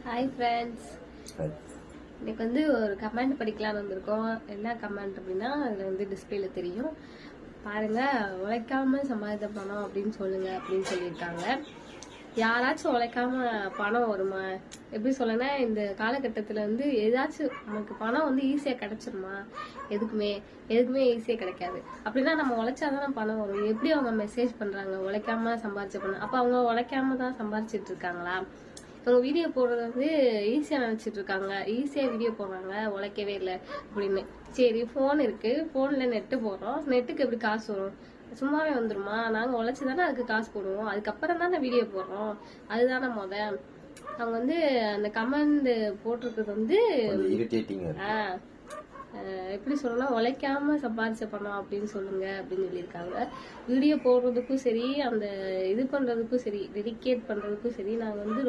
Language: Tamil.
ஹாய் ஃப்ரெண்ட்ஸ், இன்னைக்கு வந்து ஒரு கமெண்ட் படிக்கலாம்னு வந்திருக்கோம். என்ன கமெண்ட் அப்படின்னா, அதில் வந்து டிஸ்பிளேல தெரியும் பாருங்க. உழைக்காம சம்பாதித்த பணம் அப்படின்னு சொல்லுங்க அப்படின்னு சொல்லியிருக்காங்க. யாராச்சும் உழைக்காம பணம் வருமா? எப்படி சொல்லனா, இந்த காலகட்டத்தில் வந்து ஏதாச்சும் நமக்கு பணம் வந்து ஈஸியாக கிடைச்சிருமா? எதுக்குமே ஈஸியாக கிடைக்காது. அப்படின்னா நம்ம உழைச்சாதான் பணம் வரும். எப்படி அவங்க மெசேஜ் பண்றாங்க உழைக்காம சம்பாதிச்ச பணம்? அப்ப அவங்க உழைக்காம தான் சம்பாதிச்சிட்டு இருக்காங்களா? அவங்க வீடியோ போடுறது வந்து ஈஸியா நினைச்சிட்டு இருக்காங்க. ஈஸியா வீடியோ போடுறாங்க, உழைக்கவே இல்லை அப்படின்னு. சரி, போன் இருக்கு, போன்ல நெட்டு போடுறோம், நெட்டுக்கு எப்படி காசு வரும்? சும்மாவே வந்துருமா? நாங்க உழைச்சுதானே அதுக்கு காசு போடுவோம், அதுக்கப்புறம் தானே வீடியோ போடுறோம். அதுதானே அவங்க வந்து அந்த கமெண்ட் போட்டிருக்கிறது வந்து எப்படி சொல்லணும், உழைக்காம சம்பாதிச்ச பணம் அப்படின்னு சொல்லுங்க அப்படின்னு சொல்லியிருக்காங்க. வீடியோ போடுறதுக்கும் சரி, அந்த இது பண்றதுக்கும் சரி, டெடிகேட் பண்றதுக்கும் சரி, நாங்க வந்து